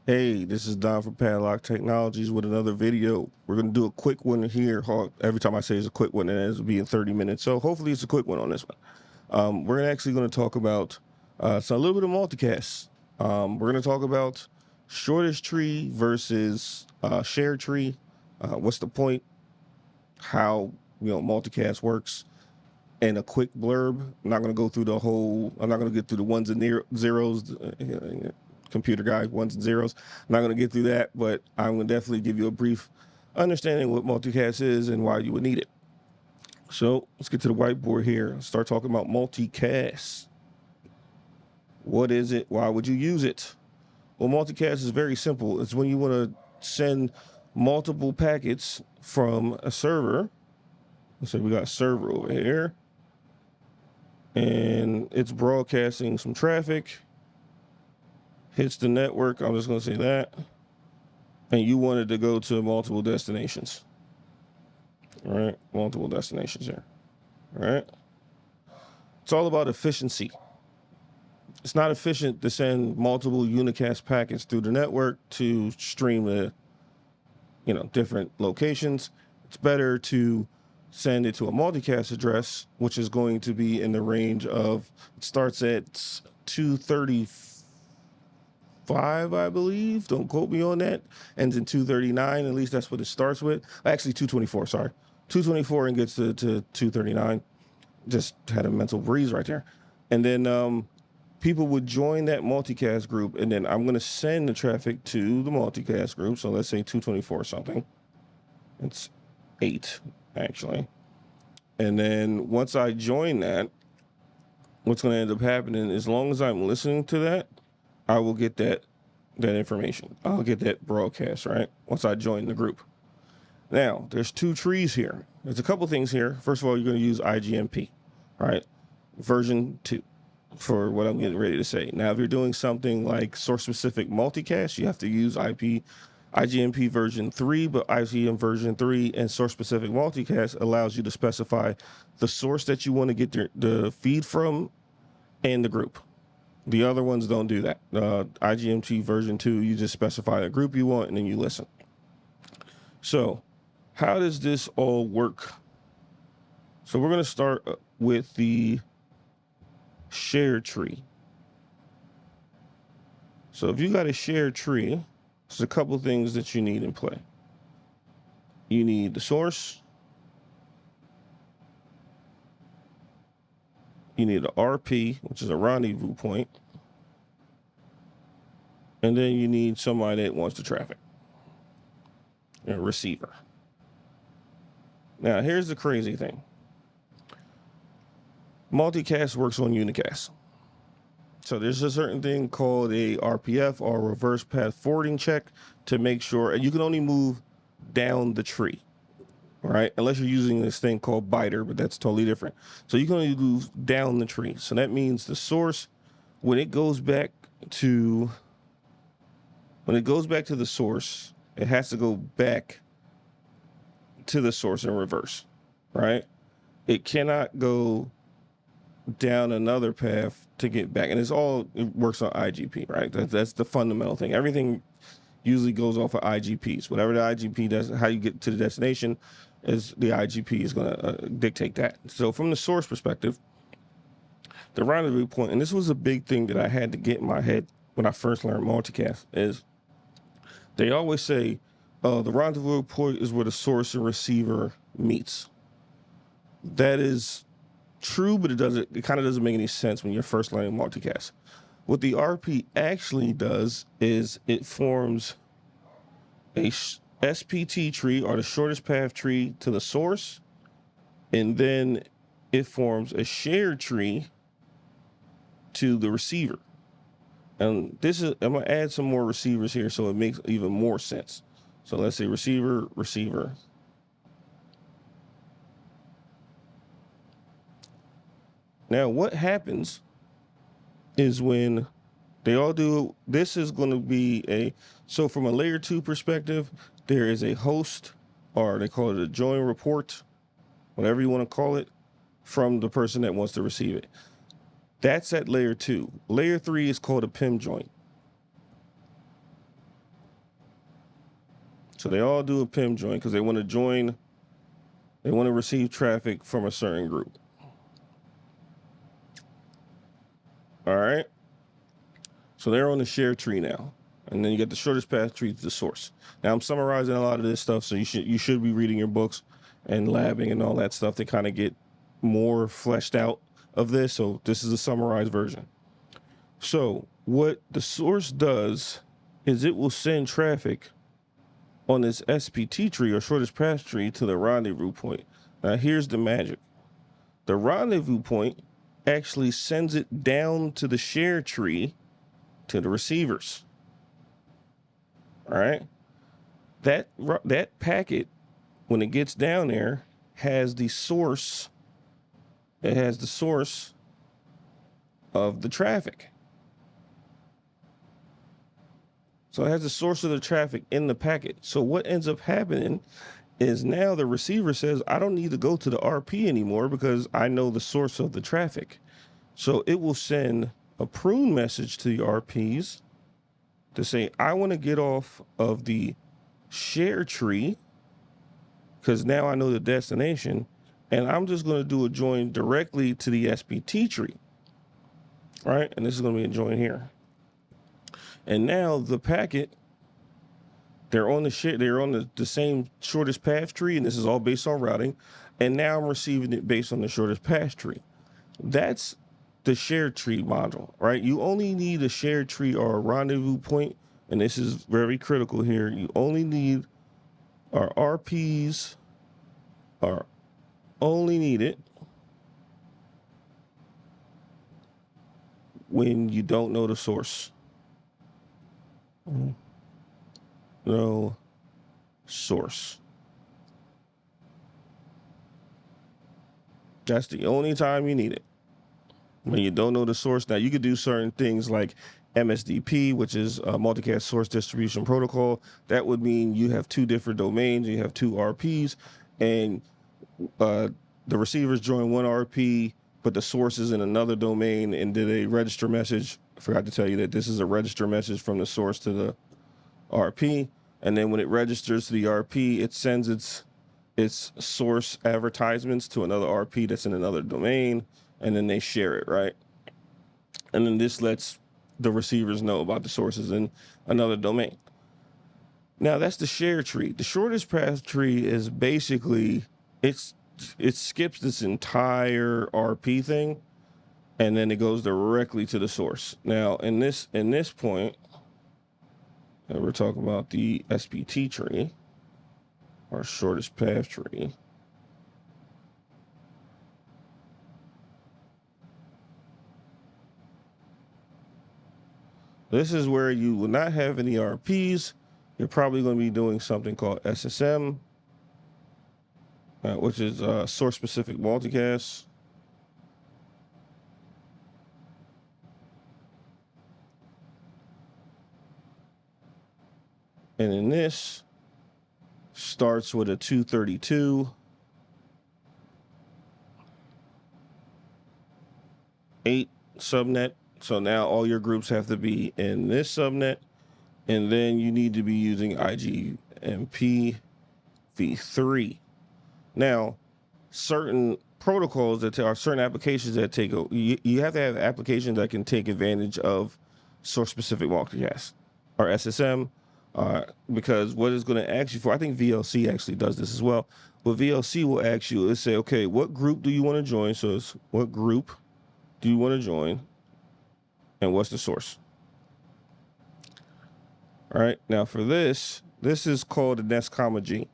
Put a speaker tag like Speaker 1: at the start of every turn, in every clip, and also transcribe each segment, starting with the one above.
Speaker 1: Hey, this is Don from Padlock Technologies with another video. We're going to do a quick one here. Every time I say it's a quick one, it ends up being 30 minutes. So hopefully it's a quick one on this one. We're actually going to talk about a little bit of multicast. We're going to talk about shortest tree versus shared tree. What's the point? How multicast works. And a quick blurb. I'm not going to go through the whole. I'm not going to get through the ones and zeros. Computer guy, ones and zeros. I'm not going to get through that, but I'm going to definitely give you a brief understanding what multicast is and why you would need it. So let's get to the whiteboard here and start talking about multicast. What is it? Why would you use it? Well, multicast is very simple. It's when you want to send multiple packets from a server. Let's say we got a server over here, and it's broadcasting some traffic. Hits the network, I'm just going to say that, and you wanted to go to multiple destinations. All right, multiple destinations here. All right, it's all about efficiency. It's not efficient to send multiple unicast packets through the network to stream to, different locations. It's better to send it to a multicast address, which is going to be in the range of, it starts at 235, I believe. Don't quote me on that. Ends in 239. At least that's what it starts with. Actually, 224. Sorry, 224 and gets to 239. Just had a mental breeze right there. And then people would join that multicast group, and then I'm going to send the traffic to the multicast group. So let's say 224 something. It's 8 actually. And then once I join that, what's going to end up happening, as long as I'm listening to that, I will get that information. I'll get that broadcast, right? Once I join the group. Now, there's two trees here. There's a couple things here. First of all, you're going to use IGMP, right? Version 2 for what I'm getting ready to say. Now, if you're doing something like source-specific multicast, you have to use IGMP version 3, but IGM version 3 and source-specific multicast allows you to specify the source that you want to get the feed from and the group. The other ones don't do that. IGMT version 2, you just specify a group you want and then you listen. So how does this all work? So we're going to start with the shared tree. So if you got a shared tree, there's a couple things that you need in play. You need the source. You need an RP, which is a rendezvous point. And then you need somebody that wants the traffic. A receiver. Now, here's the crazy thing. Multicast works on unicast. So there's a certain thing called a RPF, or reverse path forwarding check, to make sure, and you can only move down the tree. Right? Unless you're using this thing called biter, but that's totally different. So you can only move down the tree. So that means the source, when it goes back to the source, it has to go back to the source in reverse, right? It cannot go down another path to get back. And it works on IGP, right? That's the fundamental thing. Everything usually goes off of IGPs. Whatever the IGP does, how you get to the destination, is the IGP is going to dictate that. So from the source perspective, the rendezvous point, and this was a big thing that I had to get in my head when I first learned multicast, is they always say the rendezvous point is where the source and receiver meets. That is true, but it kind of doesn't make any sense when you're first learning multicast. What the RP actually does is it forms a SPT tree, or the shortest path tree, to the source, and then it forms a shared tree to the receiver. And I'm going to add some more receivers here so it makes even more sense. So let's say receiver. Now, what happens is when they all do, this is going to be so from a layer 2 perspective, there is a host, or they call it a join report, whatever you want to call it, from the person that wants to receive it. That's at layer 2. Layer 3 is called a PIM joint. So they all do a PIM join because they want to join, they want to receive traffic from a certain group. All right. So they're on the share tree now. And then you get the shortest path tree to the source. Now I'm summarizing a lot of this stuff, so you should be reading your books and labbing and all that stuff to kind of get more fleshed out of this. So this is a summarized version. So what the source does is it will send traffic on this SPT tree or shortest path tree to the rendezvous point. Now here's the magic. The rendezvous point actually sends it down to the share tree to the receivers. All right. That packet, when it gets down there, has the source. It has the source of the traffic. So it has the source of the traffic in the packet. So what ends up happening is now the receiver says, I don't need to go to the RP anymore because I know the source of the traffic. So it will send a prune message to the RPs to say, I want to get off of the share tree because now I know the destination, and I'm just going to do a join directly to the SPT tree. All right, and this is going to be a join here. And now the packet, they're on the same shortest path tree, and this is all based on routing. And now I'm receiving it based on the shortest path tree. That's the shared tree module, right? You only need a shared tree or a rendezvous point, and this is very critical here. You only need our RPs are only needed when you don't know the source. No source. That's the only time you need it. When you don't know the source. Now you could do certain things like MSDP, which is a multicast source distribution protocol. That would mean you have two different domains, you have two RPs, and the receivers join one RP, but the source is in another domain and did a register message. I forgot to tell you that this is a register message from the source to the RP. And then when it registers to the RP, it sends its source advertisements to another RP that's in another domain, and then they share it, right? And then this lets the receivers know about the sources in another domain. Now that's the share tree. The shortest path tree is basically, it skips this entire RP thing, and then it goes directly to the source. Now in this point, we're talking about the SPT tree, our shortest path tree. This is where you will not have any RPs. You're probably going to be doing something called SSM, which is source-specific multicast. And then this starts with a 232. 8 subnet. So now all your groups have to be in this subnet, and then you need to be using IGMP v3. Now, certain protocols that are certain applications that take, you have to have applications that can take advantage of source-specific multicast or SSM, because what it's going to ask you for, I think VLC actually does this as well, but VLC will ask you, let's say, okay, what group do you want to join? So it's what group do you want to join, and what's the source? All right, now for this is called an S comma G.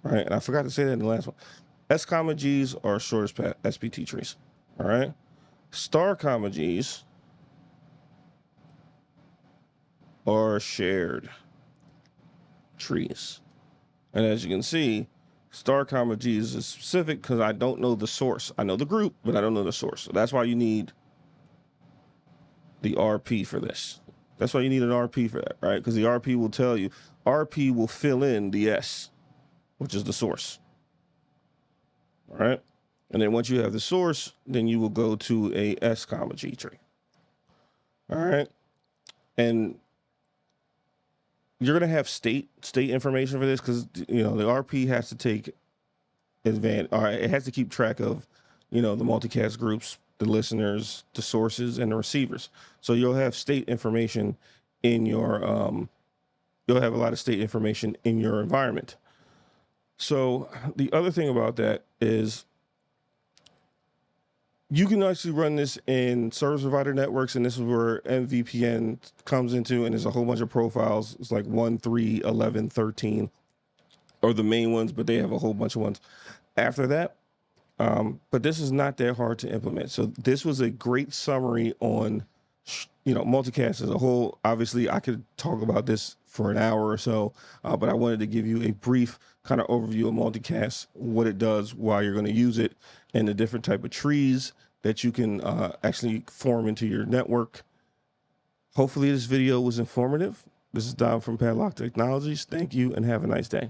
Speaker 1: All right, and I forgot to say that in the last one. S comma G's are shortest path SPT trees. All right, star comma G's are shared trees. And as you can see, star comma G's is specific because I don't know the source. I know the group, but I don't know the source. So that's why you need the RP for this. That's why you need an RP for that, right? Because the RP will tell you, RP will fill in the S, which is the source. All right. And then once you have the source, then you will go to a S comma G tree. All right. And you're going to have state information for this, because the RP has to take advantage, or it has to keep track of the multicast groups, the listeners, the sources, and the receivers. So you'll have state information in your you'll have a lot of state information in your environment. So the other thing about that is you can actually run this in service provider networks, and this is where MVPN comes into, and there's a whole bunch of profiles. It's like 1, 3, 11, 13 are the main ones, but they have a whole bunch of ones after that. But this is not that hard to implement. So this was a great summary on, multicast as a whole. Obviously, I could talk about this for an hour or so, but I wanted to give you a brief kind of overview of multicast, what it does, why you're going to use it, and the different type of trees that you can actually form into your network. Hopefully this video was informative. This is Dom from Padlock Technologies. Thank you and have a nice day.